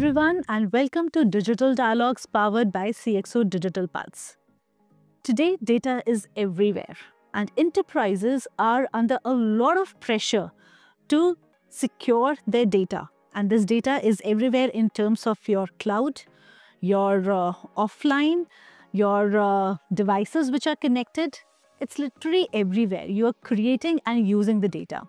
everyone, and welcome to Digital Dialogues powered by CXO Digital Pulse. Today, data is everywhere, and enterprises are under a lot of pressure to secure their data. And this data is everywhere in terms of your cloud, your offline, your devices which are connected. It's literally everywhere. You are creating and using the data.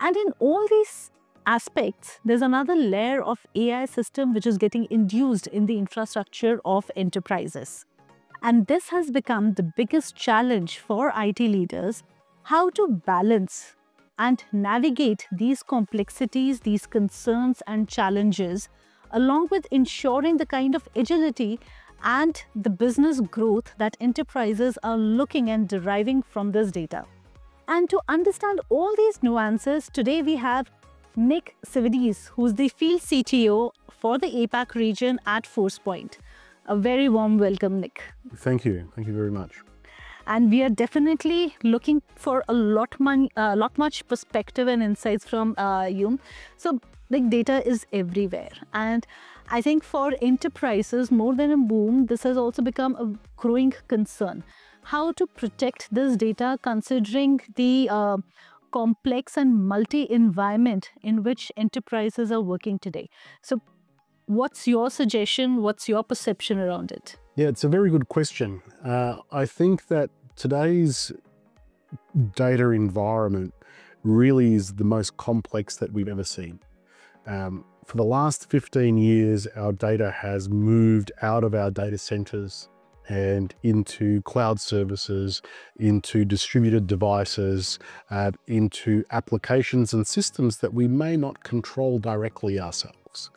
And in all these aspects, there's another layer of AI system which is getting induced in the infrastructure of enterprises. And this has become the biggest challenge for IT leaders, how to balance and navigate these complexities, these concerns and challenges, along with ensuring the kind of agility and the business growth that enterprises are looking and deriving from this data. And to understand all these nuances, today we have Nick Savvides, who's the field CTO for the APAC region at Forcepoint. A very warm welcome, Nick. Thank you. Thank you very much. And we are definitely looking for a lot much perspective and insights from you. So, big data is everywhere. And I think for enterprises, more than a boom, this has also become a growing concern. How to protect this data considering the complex and multi-environment in which enterprises are working today. So what's your suggestion? What's your perception around it? Yeah, it's a very good question. I think that today's data environment really is the most complex that we've ever seen. For the last 15 years, our data has moved out of our data centers and into cloud services, into distributed devices, into applications and systems that we may not control directly ourselves.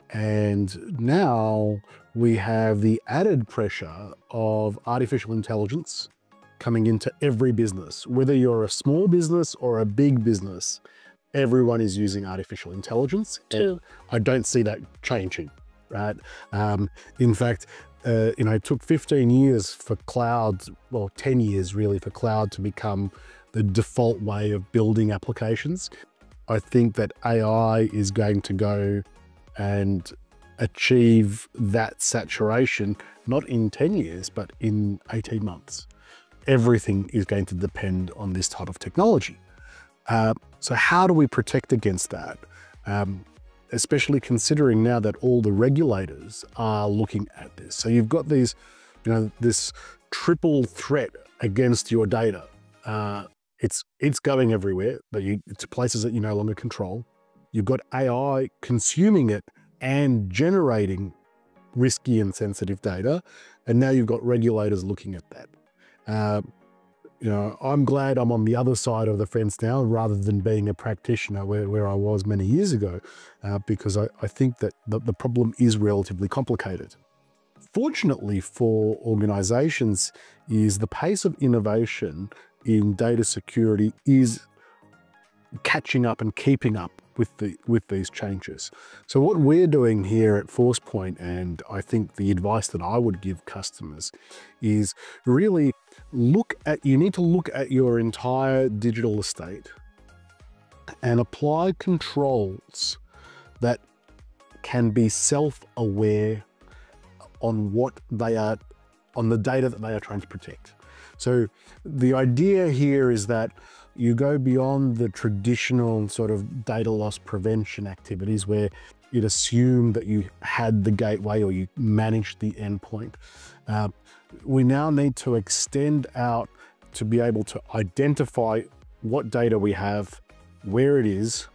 And now we have the added pressure of artificial intelligence coming into every business. Whether you're a small business or a big business, everyone is using artificial intelligence. True. I don't see that changing, right? In fact, it took 15 years for cloud, well, 10 years really for cloud to become the default way of building applications. I think that AI is going to go and achieve that saturation, not in 10 years, but in 18 months. Everything is going to depend on this type of technology. So how do we protect against that? Especially considering now that all the regulators are looking at this. So you've got these, this triple threat against your data. It's going everywhere, but it's places that you no longer control. You've got AI consuming it and generating risky and sensitive data. And now you've got regulators looking at that. I'm glad I'm on the other side of the fence now rather than being a practitioner where I was many years ago, because I think that the problem is relatively complicated. Fortunately for organizations is the pace of innovation in data security is catching up and keeping up with these changes. So what we're doing here at Forcepoint, and I think the advice that I would give customers is really you need to look at your entire digital estate and apply controls that can be self-aware on on the data that they are trying to protect. So the idea here is that you go beyond the traditional sort of data loss prevention activities where you'd assume that you had the gateway or you managed the endpoint. We now need to extend out to be able to identify what data we have, where it is,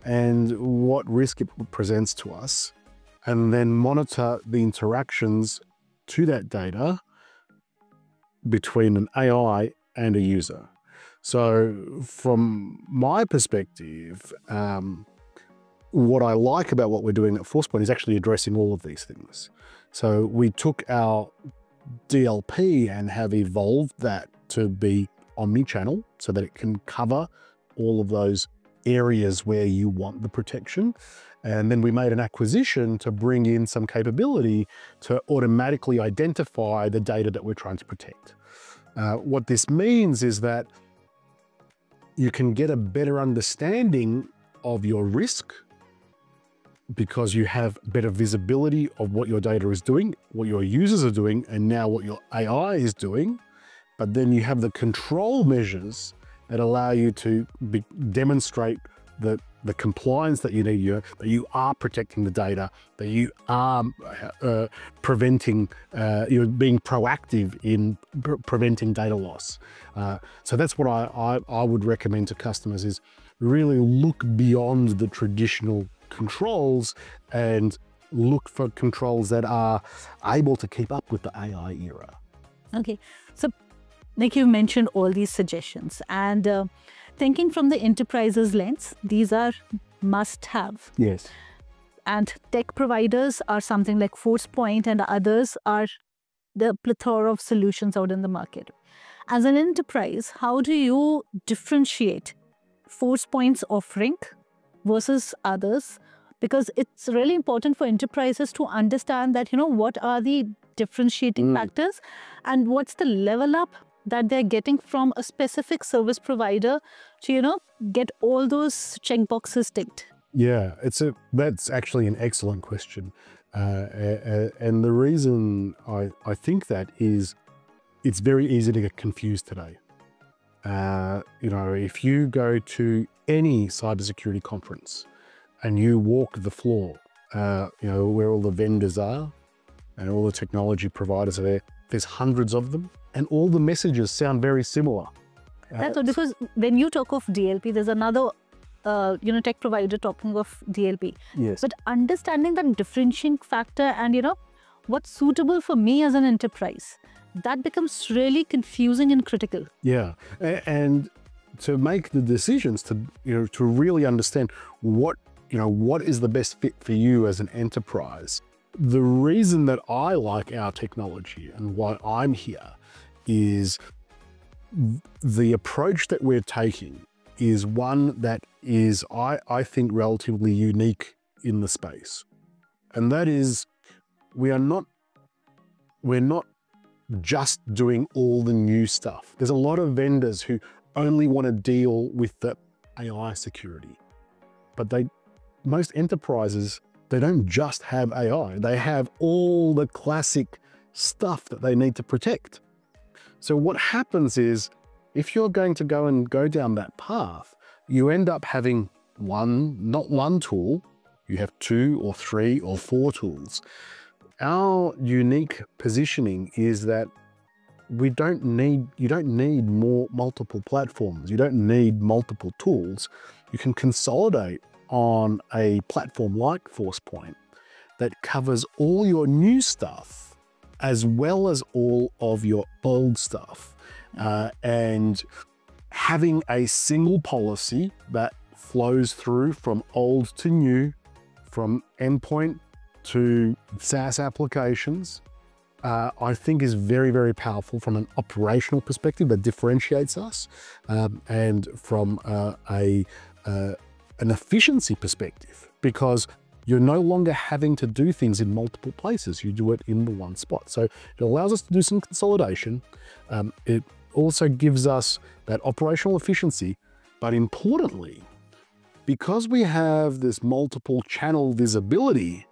and what risk it presents to us, and then monitor the interactions to that data between an AI and a user. So from my perspective, what I like about what we're doing at Forcepoint is actually addressing all of these things. So we took our DLP and have evolved that to be omni-channel so that it can cover all of those areas where you want the protection. And then we made an acquisition to bring in some capability to automatically identify the data that we're trying to protect. What this means is that you can get a better understanding of your risk because you have better visibility of what your data is doing, what your users are doing, and now what your AI is doing. But then you have the control measures that allow you to demonstrate the compliance that you need, that you are protecting the data, that you are preventing, you're being proactive in preventing data loss. So that's what I would recommend to customers, is really look beyond the traditional controls and look for controls that are able to keep up with the AI era. Okay, so Nick, you mentioned all these suggestions, and thinking from the enterprise's lens, these are must-have. Yes. And tech providers are something like Forcepoint, and others are the plethora of solutions out in the market. As an enterprise, how do you differentiate Forcepoint's offering versus others? Because it's really important for enterprises to understand that, what are the differentiating factors and what's the level up that they're getting from a specific service provider to, get all those checkboxes ticked. Yeah, that's actually an excellent question. And the reason I think that is, it's very easy to get confused today. If you go to any cybersecurity conference and you walk the floor, where all the vendors are and all the technology providers are there, there's hundreds of them, and all the messages sound very similar. That's because when you talk of DLP, there's another tech provider talking of DLP. Yes. But understanding that differentiating factor and what's suitable for me as an enterprise, that becomes really confusing and critical. Yeah, and to make the decisions to really understand what is the best fit for you as an enterprise. The reason that I like our technology and why I'm here is the approach that we're taking is one that is, I think, relatively unique in the space. And that is, we're not just doing all the new stuff. There's a lot of vendors who only want to deal with the AI security, but most enterprises, they don't just have AI. They have all the classic stuff that they need to protect. So what happens is, if you're going to go down that path, you end up having not one tool, you have 2 or 3 or 4 tools. Our unique positioning is that you don't need multiple platforms. You don't need multiple tools. You can consolidate on a platform like Forcepoint that covers all your new stuff as well as all of your old stuff. And having a single policy that flows through from old to new, from endpoint to SaaS applications, I think is very, very powerful from an operational perspective that differentiates us, and from an efficiency perspective, because you're no longer having to do things in multiple places. You do it in the one spot. So it allows us to do some consolidation. It also gives us that operational efficiency, but importantly, because we have this multiple channel visibility,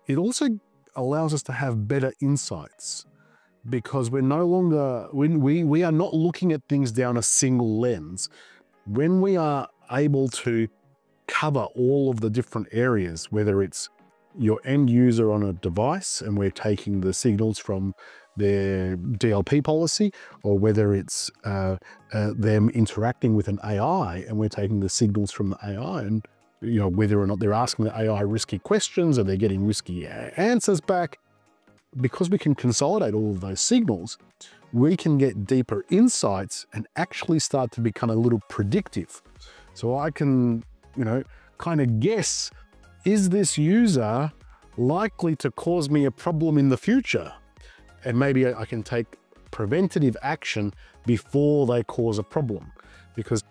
it also allows us to have better insights, because we're no longer, we are not looking at things down a single lens. When we are able to cover all of the different areas, whether it's your end user on a device and we're taking the signals from their DLP policy, or whether it's them interacting with an AI and we're taking the signals from the AI, and whether or not they're asking the AI risky questions or they're getting risky answers back, because we can consolidate all of those signals, we can get deeper insights and actually start to become a little predictive. So I can kind of guess, is this user likely to cause me a problem in the future? And maybe I can take preventative action before they cause a problem, because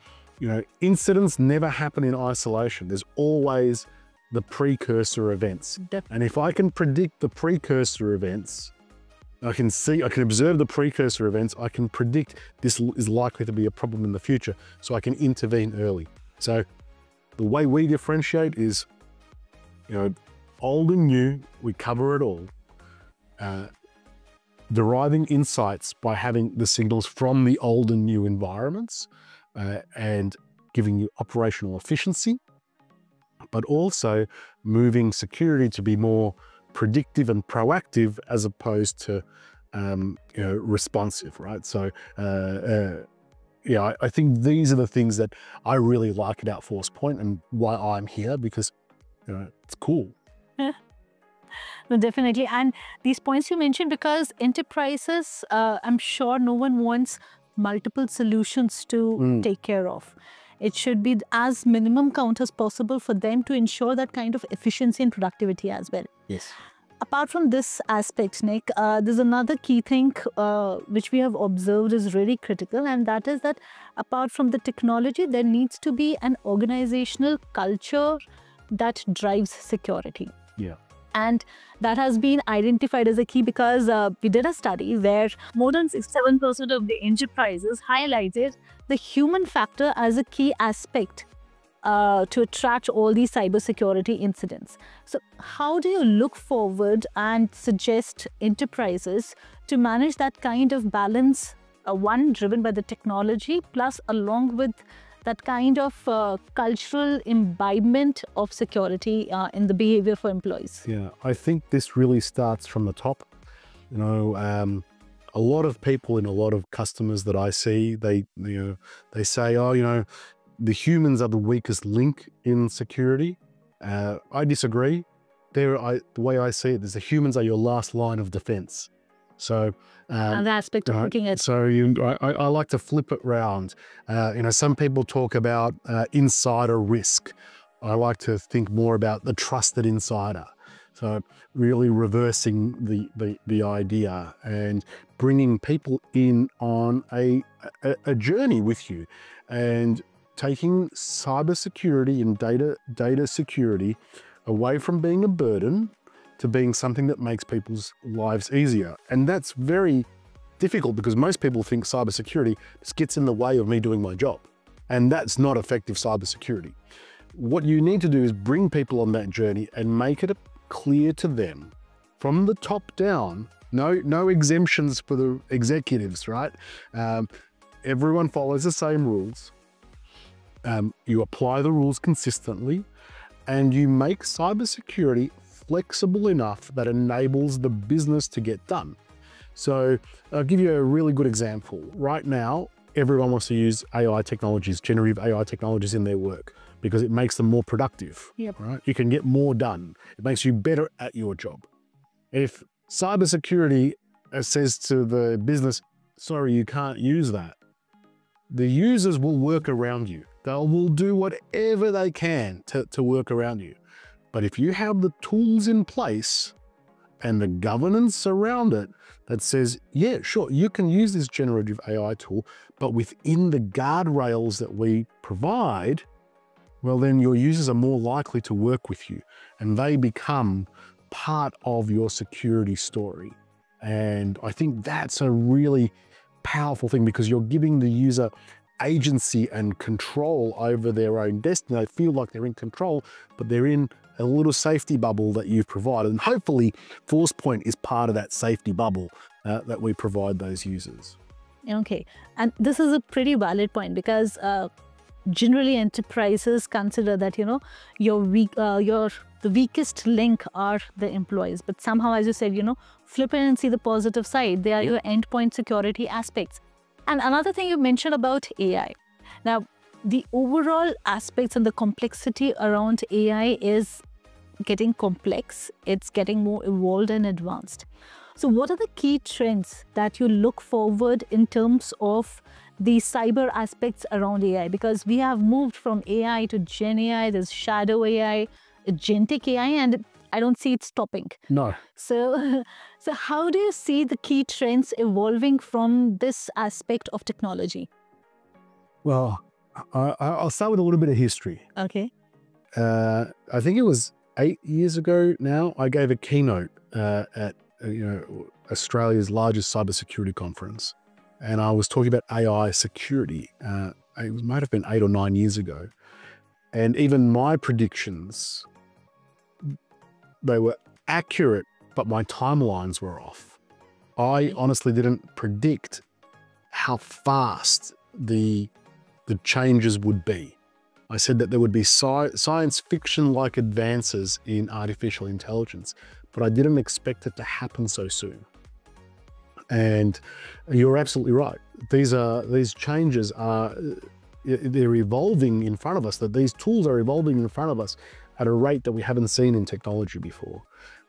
incidents never happen in isolation. There's always the precursor events. And if I can predict the precursor events, I can observe the precursor events, I can predict this is likely to be a problem in the future, so I can intervene early. So the way we differentiate is, old and new, we cover it all. Deriving insights by having the signals from the old and new environments and giving you operational efficiency, but also moving security to be more predictive and proactive as opposed to responsive, right? So yeah, I think these are the things that I really like about Forcepoint and why I'm here, because it's cool. Yeah. No, definitely. And these points you mentioned, because enterprises, I'm sure no one wants multiple solutions to take care of. It should be as minimum count as possible for them to ensure that kind of efficiency and productivity as well. Yes. Apart from this aspect, Nick, there's another key thing which we have observed is really critical, and that is that apart from the technology, there needs to be an organizational culture that drives security. Yeah. And that has been identified as a key, because we did a study where more than 67% of the enterprises highlighted the human factor as a key aspect to attract all these cybersecurity incidents. So how do you look forward and suggest enterprises to manage that kind of balance, one driven by the technology, plus along with that kind of cultural imbibement of security in the behavior for employees? Yeah, I think this really starts from the top. A lot of people in a lot of customers that I see, they say, oh, the humans are the weakest link in security. I disagree. The way I see it is the humans are your last line of defense. So another aspect of looking at. So I like to flip it round. Some people talk about insider risk. I like to think more about the trusted insider. So really reversing the idea and bringing people in on a journey with you, and taking cybersecurity and data security away from being a burden to being something that makes people's lives easier. And that's very difficult, because most people think cybersecurity just gets in the way of me doing my job. And that's not effective cybersecurity. What you need to do is bring people on that journey and make it clear to them from the top down. No exemptions for the executives, right? Everyone follows the same rules. You apply the rules consistently, and you make cybersecurity flexible enough that enables the business to get done. So I'll give you a really good example. Right now, everyone wants to use AI technologies, generative AI technologies in their work, because it makes them more productive. Yep. Right? You can get more done. It makes you better at your job. If cybersecurity says to the business, sorry, you can't use that, the users will work around you. They will do whatever they can to work around you. But if you have the tools in place and the governance around it that says, yeah, sure, you can use this generative AI tool, but within the guardrails that we provide, well, then your users are more likely to work with you, and they become part of your security story. And I think that's a really powerful thing, because you're giving the user agency and control over their own destiny. They feel like they're in control, but they're in a little safety bubble that you've provided. And hopefully Forcepoint is part of that safety bubble that we provide those users. Okay, and this is a pretty valid point, because generally enterprises consider that, the weakest link are the employees. But somehow, as you said, flip it and see the positive side. They are your endpoint security aspects. And another thing you mentioned about AI. Now, the overall aspects and the complexity around AI is getting complex. It's getting more evolved and advanced. So what are the key trends that you look forward in terms of the cyber aspects around AI? Because we have moved from AI to Gen AI, there's shadow AI, agentic AI, and I don't see it stopping. No. So how do you see the key trends evolving from this aspect of technology? Well, I'll start with a little bit of history. Okay. I think it was 8 years ago now, I gave a keynote at Australia's largest cybersecurity conference. And I was talking about AI security. It might have been 8 or 9 years ago. And even my predictions they were accurate, but my timelines were off. I honestly didn't predict how fast the changes would be. I said that there would be science fiction-like advances in artificial intelligence, but I didn't expect it to happen so soon. And you're absolutely right. These changes they're evolving in front of us, that these tools are evolving in front of us at a rate that we haven't seen in technology before.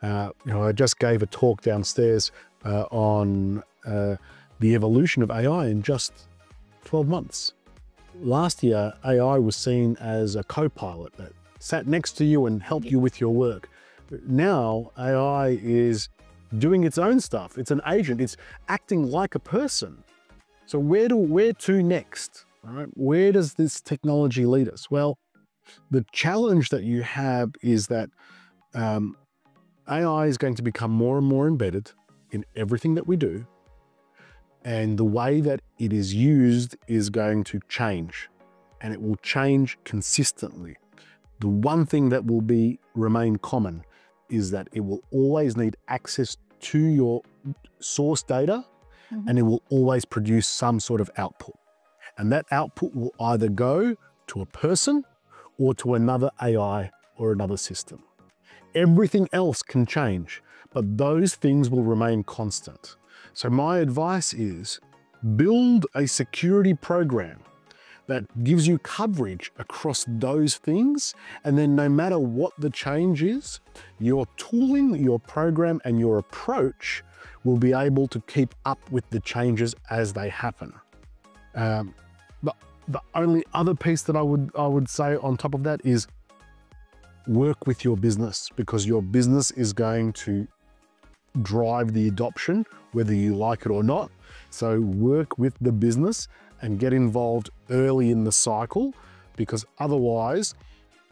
I just gave a talk downstairs on the evolution of AI in just 12 months. Last year, AI was seen as a co-pilot that sat next to you and helped you with your work. Now, AI is doing its own stuff. It's an agent. It's acting like a person. So where to next? All right? Where does this technology lead us? Well, the challenge that you have is that AI is going to become more and more embedded in everything that we do. And the way that it is used is going to change, and it will change consistently. The one thing that will remain common is that it will always need access to your source data, and it will always produce some sort of output. And that output will either go to a person or to another AI or another system. Everything else can change, but those things will remain constant. So my advice is build a security program that gives you coverage across those things. And then no matter what the change is, your tooling, your program, and your approach will be able to keep up with the changes as they happen. The only other piece that I would say on top of that is work with your business, because your business is going to drive the adoption, whether you like it or not. So work with the business and get involved early in the cycle, because otherwise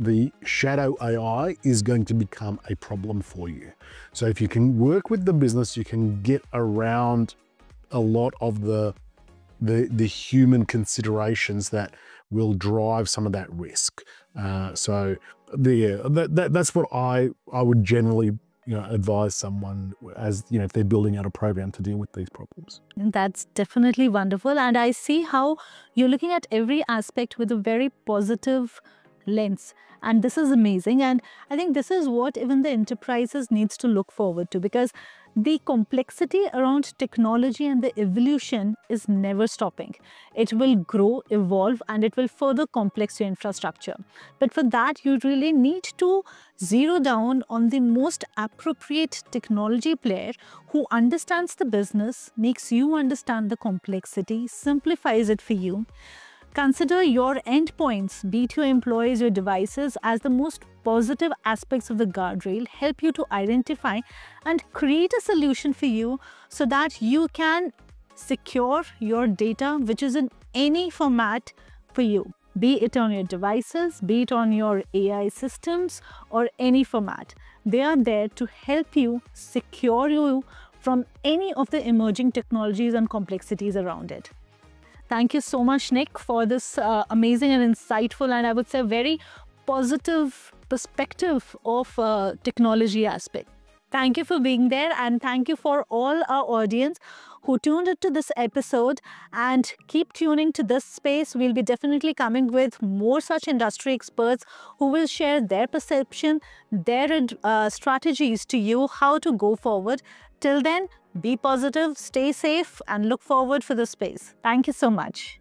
the shadow AI is going to become a problem for you. So if you can work with the business, you can get around a lot of the human considerations that will drive some of that risk. So that's what I would generally advise someone as, if they're building out a program to deal with these problems. That's definitely wonderful. And I see how you're looking at every aspect with a very positive lens. And this is amazing. And I think this is what even the enterprises needs to look forward to, because the complexity around technology and the evolution is never stopping. It will grow, evolve, and it will further complex your infrastructure. But for that, you really need to zero down on the most appropriate technology player who understands the business, makes you understand the complexity, simplifies it for you. Consider your endpoints, be it your employees, your devices, as the most positive aspects of the guardrail, help you to identify and create a solution for you so that you can secure your data, which is in any format for you, be it on your devices, be it on your AI systems, or any format. They are there to help you secure you from any of the emerging technologies and complexities around it. Thank you so much, Nick, for this amazing and insightful, and I would say very positive perspective of technology aspect. Thank you for being there, and thank you for all our audience who tuned into this episode, and keep tuning to this space. We'll be definitely coming with more such industry experts who will share their perception, their strategies to you, how to go forward. Till then, be positive, stay safe, and look forward for the space. Thank you so much.